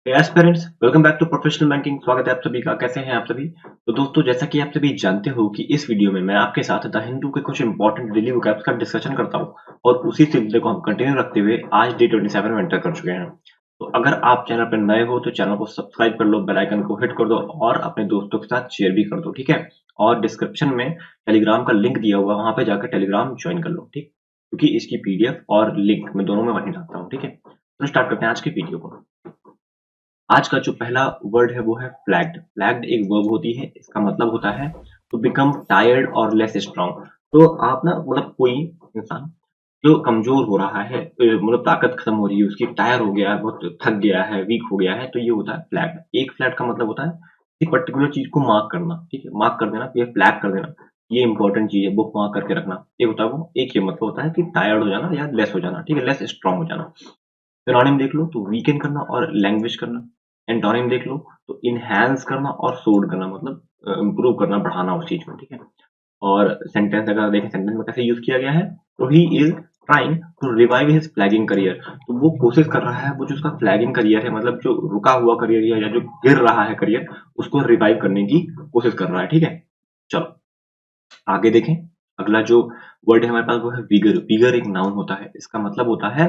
Aspirants welcome back to professional banking. स्वागत है आप सभी का। कैसे हैं आप सभी? तो दोस्तों, जैसा कि आप सभी जानते हो कि इस वीडियो में मैं आपके साथ द हिंदू के कुछ इंपॉर्टेंट डेली वोकैब्स का डिस्कशन करता हूं और उसी सिलसिले को हम कंटिन्यू रखते हुए आज डे 27 में एंटर कर चुके हैं। तो अगर आप चैनल पर नए हो तो चैनल को सब्सक्राइब कर लो, बेल आइकन को हिट कर दो और अपने दोस्तों के साथ शेयर भी कर दो, ठीक है। और डिस्क्रिप्शन में टेलीग्राम का लिंक दिया हुआ, वहां पे जाकर टेलीग्राम ज्वाइन कर लो, ठीक, क्योंकि इसकी पीडीएफ और लिंक मैं दोनों में वहीं डालता हूँ, ठीक है। तो स्टार्ट करते हैं आज की वीडियो को। आज का जो पहला वर्ड है वो है फ्लैग्ड। फ्लैग्ड एक वर्ब होती है, इसका मतलब होता है टू बिकम टायर्ड और लेस स्ट्रांग। तो आप ना मतलब कोई इंसान जो कमजोर हो रहा है, मतलब ताकत खत्म हो रही है उसकी, टायर हो गया है, बहुत थक गया है, वीक हो गया है, तो ये होता है फ्लैग्ड। एक फ्लैग का मतलब होता है एक पर्टिकुलर चीज को मार्क करना, ठीक है, मार्क कर देना, ये फ्लैग कर देना, ये इंपॉर्टेंट चीज है, बुक मार्क करके रखना, ये होता है वो। एक ये मतलब होता है कि टायर्ड हो जाना या लेस हो जाना, ठीक है, लेस स्ट्रांग हो जाना। सिनोनिम देख लो तो वीकेन करना और लैंग्वेज करना। एंटोनिम देख लो तो इनहैंस करना और सोड करना, मतलब इम्प्रूव करना, बढ़ाना उस चीज में, ठीक है। और सेंटेंस अगर देखें, सेंटेंस में कैसे यूज किया गया है, तो he is trying to revive his flagging career. तो वो कोशिश कर रहा है, वो जो उसका फ्लैगिंग करियर है, मतलब जो रुका हुआ करियर है या जो गिर रहा है करियर, उसको रिवाइव करने की कोशिश कर रहा है, ठीक है। चलो आगे देखें। अगला जो वर्ड है हमारे पास वो है विगर। विगर एक नाउन होता है, इसका मतलब होता है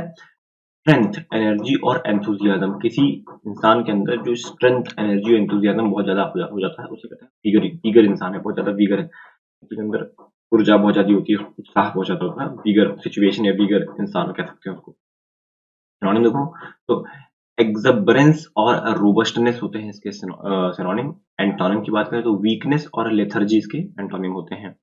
स्ट्रेंथ, एनर्जी और एंथुजियाज्म। किसी इंसान के अंदर जो स्ट्रेंथ, एनर्जी और एंथुजियाज्म बहुत ज्यादा हो जाता है, उसे कहते हैं वीगर। वीगर इंसान है, बहुत ज्यादा वीगर है, किसी के अंदर ऊर्जा बहुत ज्यादा होती है, उत्साह बहुत ज्यादा होता है, वीगर सिचुएशन या वीगर इंसान कह सकते हैं उसको। सिनोनिम देखो तो एक्सबरेंस और रोबस्टनेस होते हैं इसके सिनोनिम। एंटोनिम की बात करें तो वीकनेस और लेथर्जी इसके एंटोनिम होते हैं।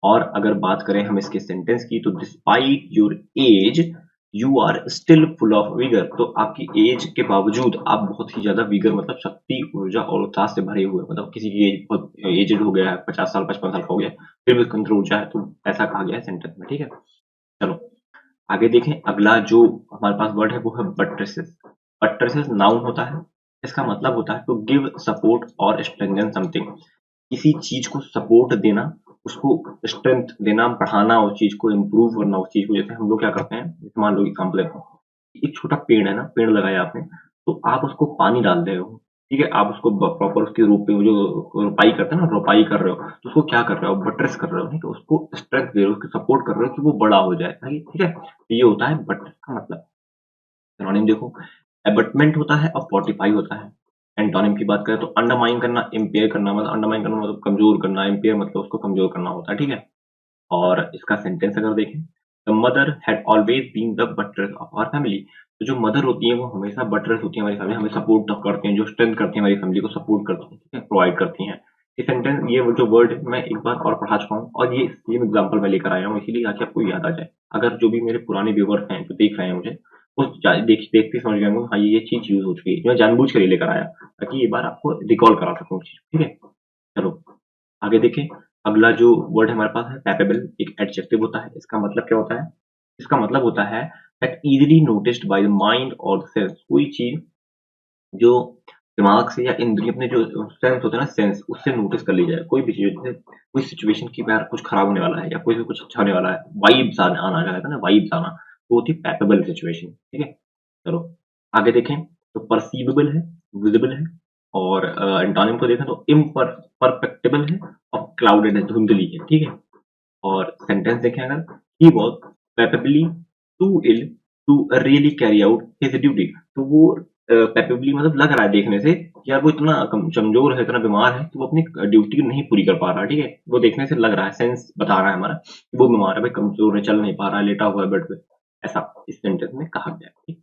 और अगर बात करें हम इसके सेंटेंस की, तो despite your age you are still full of vigour. तो आपकी एज के बावजूद आप बहुत ही ज्यादा विगर, मतलब शक्ति, ऊर्जा और उत्साह से भरे हुए, मतलब किसी की एज बहुत एजेड हो गया है, 50 साल 55 साल का हो गया, फिर भी उसके अंदर ऊर्जा है, तो ऐसा कहा गया है सेंटेंस में, ठीक है। चलो आगे देखें। अगला जो हमारे पास वर्ड है वो है बट्रेसेस। बट्रेसेस नाउन होता है, इसका मतलब होता है टू गिव सपोर्ट और स्ट्रेंथन समथिंग। किसी चीज को सपोर्ट देना, उसको स्ट्रेंथ देना, बढ़ाना, उस चीज को इम्प्रूव करना, उस चीज को। जैसे हम लोग क्या करते हैं, जैसे मान लो एग्जाम्पल लेते हैं, एक छोटा पेड़ है ना, पेड़ लगाया आपने, तो आप उसको पानी डाल रहे हो, ठीक है, आप उसको प्रॉपर उसके रूप में जो रोपाई करते हैं ना, रोपाई कर रहे हो, तो उसको क्या कर रहे हो, बट्रेस कर रहे हो, ठीक है, उसको स्ट्रेंथ दे रहे हो, उसको सपोर्ट कर रहे हो कि वो बड़ा हो जाए, ठीक है। तो ये होता है बट्रेस का मतलब। सिनोनिम देखो, एबटमेंट होता है और फोर्टिफाई होता है। एंटोनिम की बात करें तो अंडरमाइन करना, इम्पेयर करना, मतलब अंडरमाइन करना मतलब कमजोर करना, इम्पेयर मतलब उसको कमजोर करना होता है, ठीक है। और इसका सेंटेंस अगर देखें, the mother had always been the buttress of our family. तो जो मदर होती है वो हमेशा बटरेस होती है हमारी फैमिली, हमें सपोर्ट करती हैं, जो स्ट्रेंथ करती है हमारी फैमिली को, सपोर्ट करती हैं, ठीक है, प्रोवाइड करती हैं। ये सेंटेंस, ये जो वर्ड मैं एक बार और पढ़ा चुका हूँ और ये सेम एग्जांपल मैं लेकर आया हूँ, इसीलिए ताकि आपको याद आ जाए। अगर जो भी मेरे पुराने व्यूअर्स हैं जो देख रहे हैं मुझे, वो देखते समझ गए होंगे, हाँ ये चीज यूज हो चुकी है, मैं जानबूझ कर ये लेकर आया ताकि ये बार आपको रिकॉल करा सकूँ चीज, ठीक है। चलो आगे देखें। अगला जो वर्ड हमारे पास है कैपेबल, एक एडजेक्टिव होता है, इसका मतलब क्या होता है, इसका मतलब होता है that easily noticed by the mind और द सेंस। कोई चीज जो दिमाग से या इंद्रिय, अपने जो सेंस होते हैं ना, सेंस, उससे नोटिस कर ली जाए, कोई भी चीज, जैसे कोई सिचुएशन की बार कुछ खराब होने वाला है या कोई भी कुछ अच्छा होने वाला है, वाइब्स आना जाएगा ना, वाइब्स आना, तो होती है कैपेबल सिचुएशन, ठीक है। चलो आगे देखें। तो परसीवेबल है, विजिबल है, और एंटोनिम को देखें तो परफेक्टेबल है और क्लाउडेड है, धुंधली है, ठीक है। और सेंटेंस देखें अगर, he was capably to ill to really carry out his duty. तो वो कैपेबली मतलब लग रहा है देखने से कि यार वो इतना कमजोर है, इतना बीमार है, तो वो अपनी ड्यूटी नहीं पूरी कर पा रहा, ठीक है। वो देखने से लग रहा है, सेंस बता रहा है हमारा कि वो बीमार है भाई, कमजोर है, चल नहीं पा रहा है, लेटा हुआ है बेड पे, ऐसा इस सेंटेंस में कहा गया है, ठीक।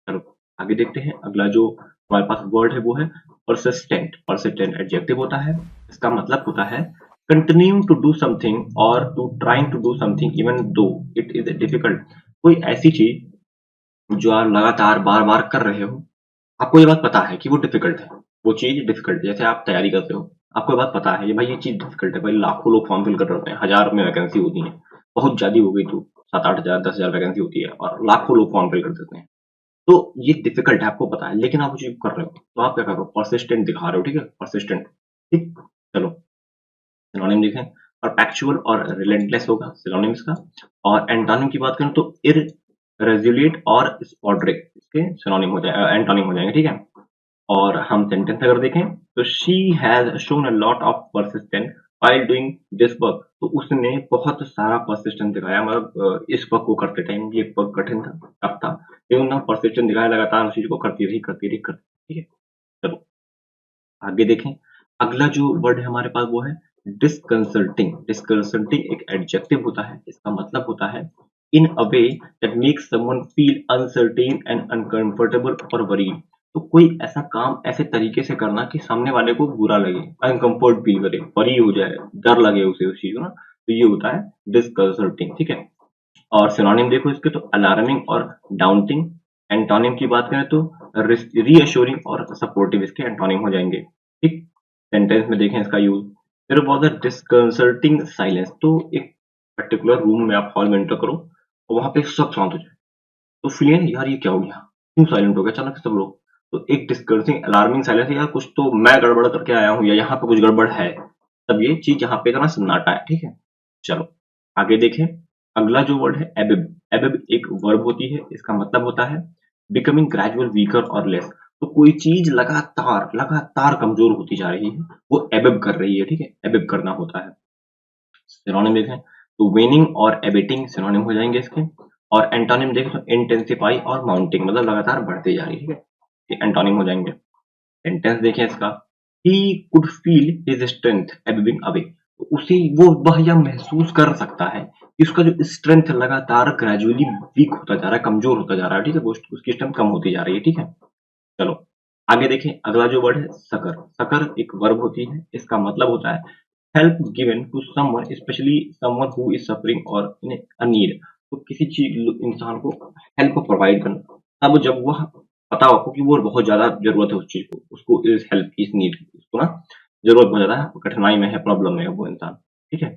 चलो आगे देखते हैं। अगला जो हमारे पास वर्ड है वो है परसिस्टेंट। परसिस्टेंट एडजेक्टिव होता है, इसका मतलब होता है कंटिन्यू टू डू समथिंग और to trying to do something even though it is difficult. कोई ऐसी चीज जो आप लगातार बार बार कर रहे हो, आपको ये बात पता है कि वो डिफिकल्ट है, वो चीज डिफिकल्ट है, जैसे आप तैयारी करते हो, आपको ये बात पता है ये भाई ये चीज डिफिकल्ट है, भाई लाखों लोग फॉर्म फिल कर रहे होते हैं, हजार में वैकेंसी होती है, बहुत ज्यादा हो गई तो 7-8 हजार 10 हजार वैकेंसी होती है और लाखों लोग फॉर्म फिल कर देते हैं। तो ये डिफिकल्ट है, आपको पता है, लेकिन आप वो चीज कर रहे हो, तो आप क्या कर रहे हो, परसिस्टेंट दिखा रहे हो, ठीक है, परसिस्टेंट, ठीक। चलो सिनोनिम देखें, परपेचुअल और रिलेंटलेस होगा सिनोनिम्स का। और एंटोनिम की बात करें तो इररेज्युलेट और स्पॉडरिक, इसके सिनोनिम हो जाए, एंटोनिम हो जाएंगे, ठीक है। और हम सेंटेंस अगर देखें तो she has shown a lot of persistent while doing this work. तो उसने बहुत सारा परसिस्टेंस दिखाया, मतलब इस वर्क को करते टाइम ये वर्क कठिन था, टफ था, लेकिन उन्होंने परसिस्टेंस दिखाया, लगातार उस चीज को करती रही। ठीक है, चलो आगे देखें। अगला जो वर्ड है हमारे पास वो है डिस्कंसल्टिंग। डिस्कंसल्टिंग एक एडजेक्टिव होता है, इसका मतलब होता है in a way that makes someone feel uncertain and uncomfortable और वरीड। तो कोई ऐसा काम ऐसे तरीके से करना कि सामने वाले को बुरा लगे, अनकंफर्ट फील करे, वरी हो जाए, डर लगे उसे उस चीज को ना, तो ये होता है डिस्कंसल्टिंग। ठीक है, और सिनोनिम देखो इसके तो अलार्मिंग और डाउटिंग। एंटोनिम की बात करें तो रीअश्योरिंग और सपोर्टिव इसके एंटोनिम हो जाएंगे। ठीक, सेंटेंस में देखें इसका use. There was a disconcerting silence. तो एक पर्टिकुलर रूम में आप हॉल में एंटर करो और वहां पे सब शांत हो जाए, तो फीलिंग यार ये क्या हो गया, क्यों साइलेंट हो गया अचानक से सब लोग। तो एक डिस्कर्सिंग अलार्मिंग साइलेंस, यार कुछ तो मैं गड़बड़ करके आया हूँ या यहाँ पे कुछ गड़बड़ है, तब ये चीज यहाँ पे इतना सन्नाटा है। ठीक है, चलो आगे देखें। अगला जो वर्ड है एबिब। एबिब एक वर्ब होती है, इसका मतलब होता है बिकमिंग ग्रेजुअल वीकर और लेस। तो कोई चीज लगातार लगातार कमजोर होती जा रही है, वो एबिब कर रही है। ठीक है, एबिब करना होता है। सिनोनिम देखें तो वेनिंग और एबेटिंग सिनोनिम हो जाएंगे इसके। और एंटोनिम देखें तो इंटेंसिफाई और माउंटिंग, मतलब लगातार बढ़ते जा रही है। ठीक है, ये एंटोनिम हो जाएंगे। सेंटेंस देखें इसका, he could feel his strength ebbing away. तो उसे वह यह महसूस कर सकता है कि उसका जो स्ट्रेंथ लगातार ग्रेजुअली वीक होता जा रहा है, कमजोर होता जा रहा है। ठीक है, उसकी स्ट्रेंथ कम होती जा रही है। ठीक है, चलो आगे देखें। अगला जो वर्ड है सकर। सकर एक वर्ब होती है, इसका मतलब होता है help given to someone, specially someone who is suffering और इन अ नीड। तो किसी चीज इंसान को हेल्प प्रोवाइड करना, तब जब वह पता हो आपको कि वो बहुत ज्यादा जरूरत है उस चीज को, उसको इस हेल्प इस नीड, उसको ना जरूरत बहुत ज्यादा है, कठिनाई में है, प्रॉब्लम में है वो इंसान। ठीक है,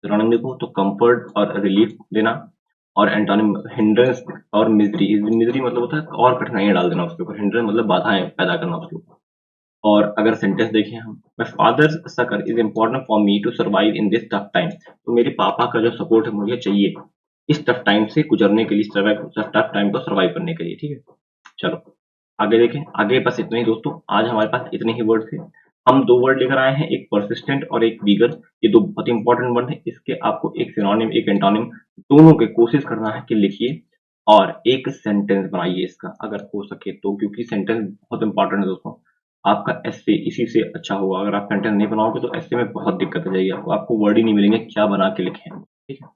सिनोनिम देखो तो कंफर्ट और रिलीफ देना। और एंटोनिम हिंड्रेंस और मिजरी। मिजरी मतलब होता है और कठिनाइयां डाल देना उसके ऊपर, हिंड्रेंस मतलब बाधाएं पैदा करना उसके ऊपर। और अगर सेंटेंस देखें हम, my father's succour is important for me to survive in this tough time. तो मेरे पापा का जो सपोर्ट है मुझे चाहिए इस टफ टाइम से गुजरने के लिए, टफ टाइम को सर्वाइव करने के लिए। ठीक है, चलो आगे देखें। आगे बस इतना ही दोस्तों, आज हमारे पास इतने ही वर्ड थे। हम दो वर्ड लेकर आए हैं, एक परसिस्टेंट और एक वीगर। ये दो बहुत इंपॉर्टेंट वर्ड है, इसके आपको एक सिनोनिम एक एंटोनिम दोनों के कोशिश करना है कि लिखिए और एक सेंटेंस बनाइए इसका अगर हो सके तो, क्योंकि सेंटेंस बहुत इंपॉर्टेंट है दोस्तों। आपका एस्से इसी से अच्छा होगा। अगर आप सेंटेंस नहीं बनाओगे तो एस्से में बहुत दिक्कत आ जाएगी, आपको वर्ड ही नहीं मिलेंगे क्या बना के लिखें। ठीक है,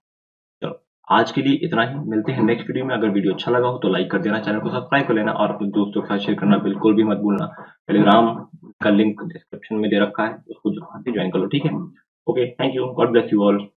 चलो आज के लिए इतना ही, मिलते हैं नेक्स्ट वीडियो में। अगर वीडियो अच्छा लगा हो तो लाइक कर देना, चैनल को सब्सक्राइब कर लेना और अपने दोस्तों के साथ शेयर करना बिल्कुल भी मत भूलना। टेलीग्राम का लिंक डिस्क्रिप्शन में दे रखा है, उसको ज्वाइन कर लो। ठीक है, okay, thank you, God bless you all.